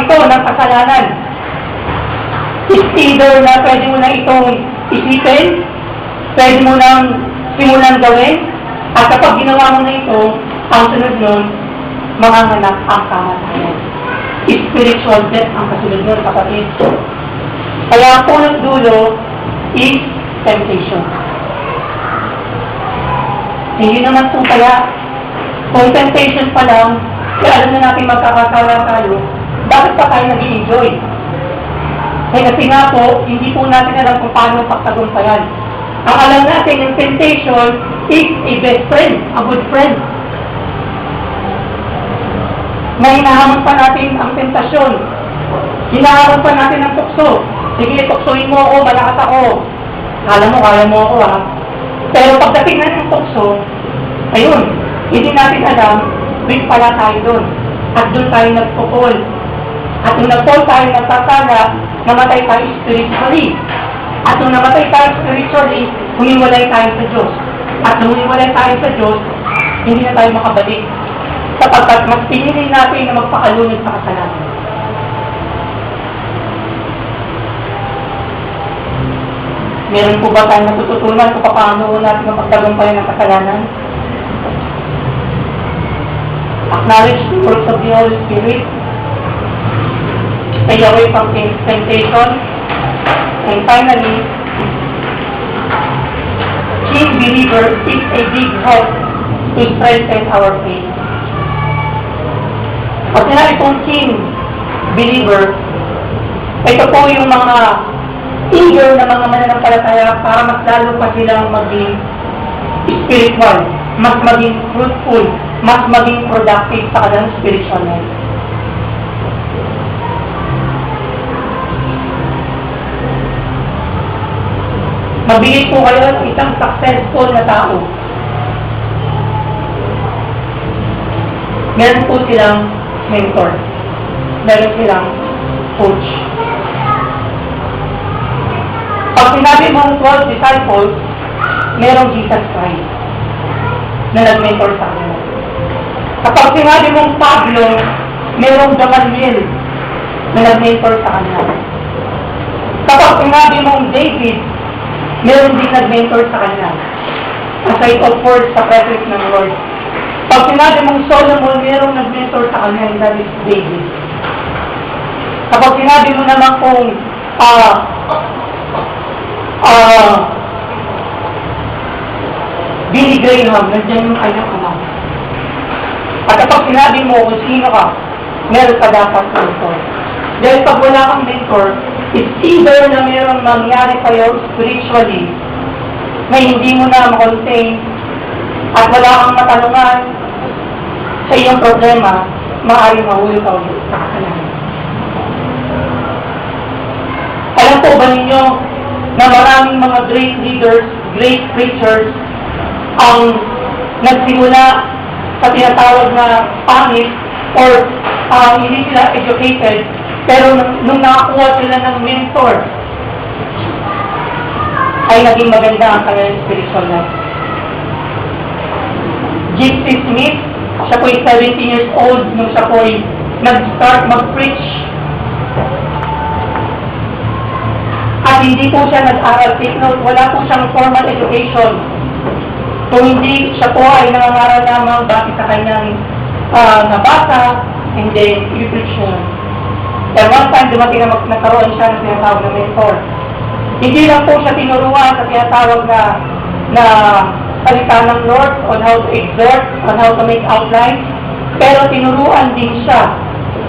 ito ng kasalanan. It's either na pwede mo na itong isipin, pwede mo nang simulan gawin, at kapag ginawa mo na ito, ang sunod nun, manganganak ang kamatayan. Spiritual death ang kasunod nun, kapatid. Kaya ang punot dulo is temptation. Hindi naman po kaya, kung temptation pa lang, kaya alam na natin magkakasala tayo, bakit pa tayo nag-i-enjoy? Kasi nga po, hindi po natin alam kung paano pagtagumpayan. Ang alam natin, yung temptation is a best friend, a good friend. May hinahamon pa natin ang tentasyon. Hinahamon pa natin ang tukso. Sige, tuksoin mo ako, malakas ako. Alam mo, kaya mo ako ha. Pero pagdating na ng tukso, ayun, hindi natin alam, weak pala tayo doon. At doon tayo nagpukol. At nung nagpukol tayo, nagtatala, namatay tayo spiritually. At nung namatay tayo spiritually, humiwalay tayo sa Diyos. At nung humiwalay tayo sa Diyos, hindi na tayo makabalik. Sapagkat mas pinili natin na magpakalunod sa kasalanan. Meron po ba tayong natututunan kung paano natin mapagtagumpayan ng kasalanan? Acknowledge the works of the Holy Spirit. Stay away from temptation. And finally, being believer is a big help to strengthen our faith. Pag sinabi kong king believer, ito po yung mga eager na mga mananampalataya para mas lalo pa silang maging spiritual, mas maging fruitful, mas maging productive sa kanilang spiritual life. Mabigay po kayo ng isang successful na tao. Meron po silang mentor. Meron silang coach. Pag sinabi mong 12 disciples, merong Jesus Christ na nag-mentor sa kanila. Kapag sinabi mong Pablo, merong Gamaliel na nag-mentor sa kanila. Kapag sinabi mong David, meron din nag-mentor sa kanila. Aside of course sa presence ng Lord. Pag sinabi mong Solomon, merong nag-mentor sa kanila, that is David. Kapag sinabi mo naman kung Billy Graham, nandiyan yung kanyang anak. At kapag sinabi mo kung sino ka, meron ka dapat mentor. Dahil pag wala kang mentor, it's either na meron mangyari sa'yo spiritually na hindi mo na makontain at wala kang matanungan sa iyong problema, maaaring mahulog ka ulit sa kasalanan. Alam po ba ninyo na maraming mga great leaders, great preachers ang nagsimula sa tinatawag na pangit or hindi sila educated, pero nung nakakuha sila ng mentor ay naging maganda ang kanilang spiritual life. J.C. Smith, siya po ay 17 years old nung siya po ay nag-start mag-preach. At hindi po siya nag-aral, take note, wala po siyang formal education. Kung hindi, siya po ay nangangaral lamang bakit sa kanyang nabasa, and then i-preach niya. Pero one time, dumating na nagkaroon siya ng tinatawag na mentor. Hindi lang po siya tinuruan sa tinatawag na salita ng Lord on how to exhort, on how to make outlines, pero tinuruan din siya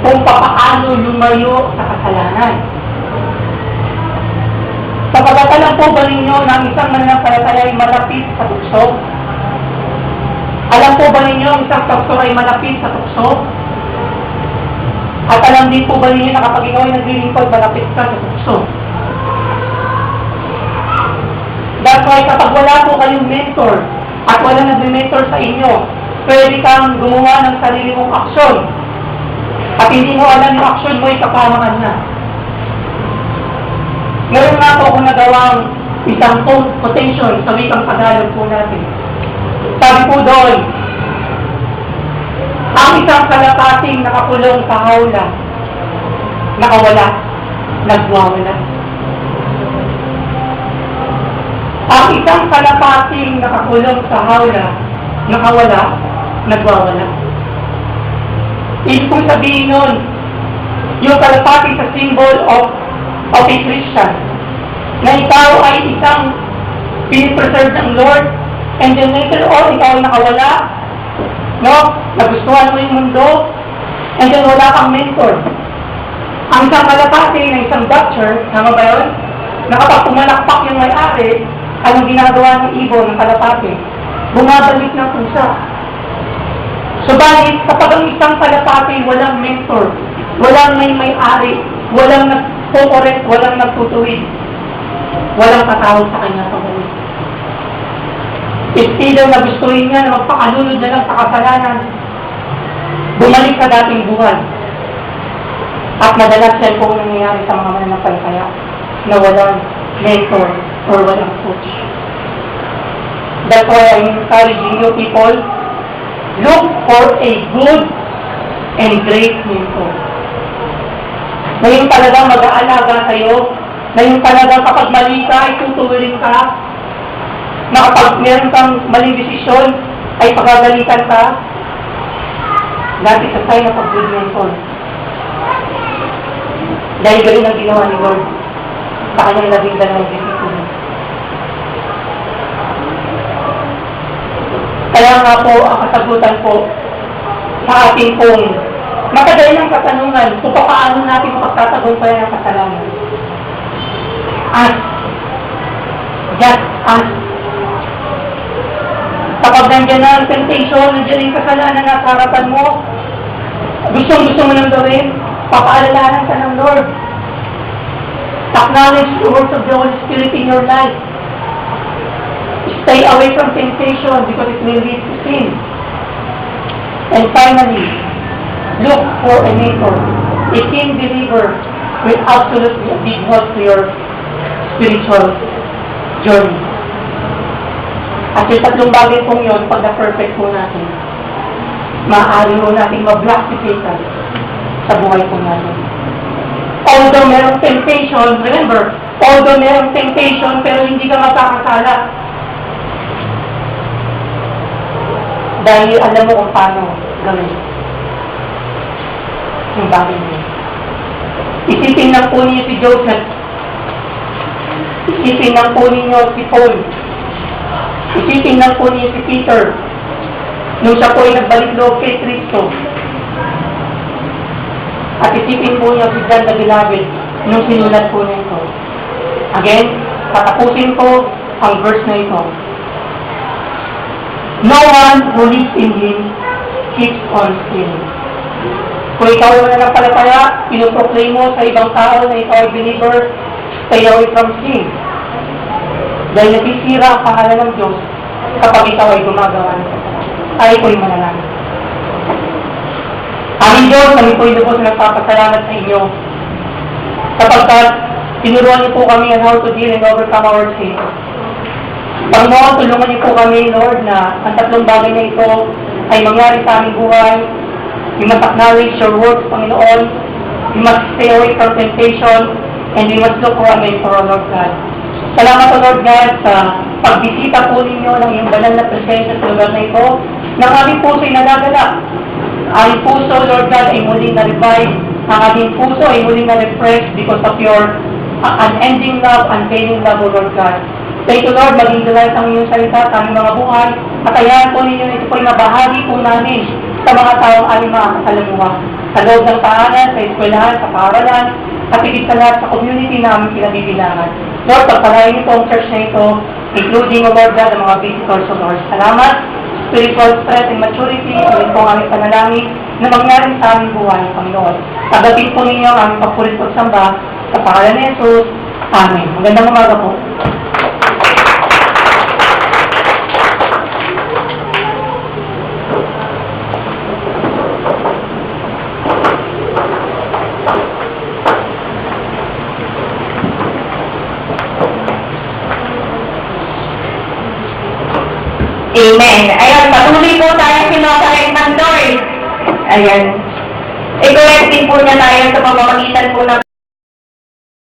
kung paano lumayo sa kasalanan. Sapagkat alam po ba ninyo na ang isang mananampalataya ay malapit sa tukso? Alam po ba ninyo ang isang pastor ay malapit sa tukso? At alam din po ba ninyo na kapag ikaw ay naglilingkod, malapit ka sa tukso? That's why kapag wala po kayong mentor at wala nag-mentor sa inyo, pwede kang gumawa ng sarili mong aksyon. At hindi mo alam yung aksyon mo ay kapamangan na. Meron nga po akong nagawang isang quotation sa wikang Tagalog po natin. Sabi po doon, ang isang kalapasing nakakulong sa hawla nakawala, nagwawala. Ang isang kalapating nakakulong sa hawla, nakawala, nagwawala. Ibig kong sabihin nun, yung kalapati sa symbol of a Christian, na ikaw ay isang pinipreserve ng Lord, and then later on, ikaw ay nakawala, no? Nagustuhan mo yung mundo, and then wala kang mentor. Ang isang kalapati ng isang butcher, tama ba yun? Na kapag pumalakpak yung may-ari, anong ginagawa ng ibon ng kalapati? Bumabalik ng pusa. Subalit, kapag ang isang kalapati walang mentor, walang may-ari, walang nagpo-correct, walang nagtutuwid, walang tatawag sa kanya sa buhay. It's either na gustuhin niya na magpakalunod na lang sa kasalanan, bumalik sa dating buhay. At madalas yan po nangyayari sa mga mananampalataya na walang mentor or walang coach. That's why I'm encouraging you people, look for a good and great mentor. Na yung talagang mag-aalaga sa'yo, na yung talagang kapag mali ka, itutuwilin ka, na kapag meron kang maling desisyon, ay pagagalitan ka, that is a sign of a good mentor. Dahil galing ang ginawa ni Lord sa kanyang labing dalawang disipul. Kaya nga po, ang kasagutan po sa ating pong makadalang katanungan kung paano natin makapagtatagumpayan ang kasalanan. Ask. Just ask. Kapag nandiyan na ang temptation, nandiyan yung kasalanan na sa harapan mo, gusto mo nang gawin, papaalalanan ka ng Lord. Acknowledge the works of the Holy Spirit in your life. Stay away from temptation because it will lead to sin. And finally, look for a mentor, a keen believer will absolutely a big help to your spiritual journey. At yung tatlong bagay pong yun, pag na-perfect po natin, maaari po natin ma-block si Satan sa buhay po natin. Although merong temptation, remember, although merong temptation, pero hindi ka magkakasala. Dahil alam mo kung paano gawin yung bagay niya. Isipin lang po niyo si Joseph. Isipin lang po ninyo si Paul. Isipin lang po niyo si Peter. Nung siya po ay nagbalik loob kay Kristo. At isipin po niyo si John the Beloved nung sinulat po niya ito. Again, tatapusin ko ang verse na ito. No one who lives in him keeps on sinning. Kung ikaw ay nananampalataya, pinuproclaim mo sa ibang tao na ikaw ay believer, stay away from sin. Dahil nasisira ang pangalan ng Diyos kapag ikaw ay gumagawa ng kasalanan. Tayo po'y manalangin. Aming Diyos, kami po'y lubos na nagpapasalamat sa inyo. Sapagkat tinuruan niyo po kami on how to deal and overcome our sin. Panginoon, tulungan niyo po kami, Lord, na ang tatlong bagay na ito ay mangyari sa aming buhay. We must acknowledge your words, Panginoon. We must stay away from temptation, and we must look for a mentor, Lord God. Salamat, Lord God, sa pagbisita po ninyo ng iyong banal na presensya sa lugar na ito, ng aming puso ay nagagala. Ang puso, Lord God, ay muling na-revive. Ang aming puso ay muling na-refresh because of your unending love, unfailing love, Lord God. Thank you, Lord, maging delight ang iyong salita sa aming mga buhay. At ayahan po ninyo ito po'y mabahagi po namin sa mga taong aming mga kasalamuha. Sa loob ng tahanan, sa eskwelahan, sa paaralan, at higit sa lahat sa community namin kinabibilangan. Lord, pagpalain niyo po ang church na ito, including, O Lord God, ang mga visitors, O Lord. Salamat, spiritual strength and maturity, ito po ang aming panalangin na mangyari sa aming buhay, Panginoon. Tagapin po ninyo ang aming papulit at samba sa pangalan ni Jesus. Amen. Magandang umaga po. Amen. Ayan, patuloy po tayo sinukorek ng Lord. Ayan. i-correct din po niya tayo sa pamamagitan po ng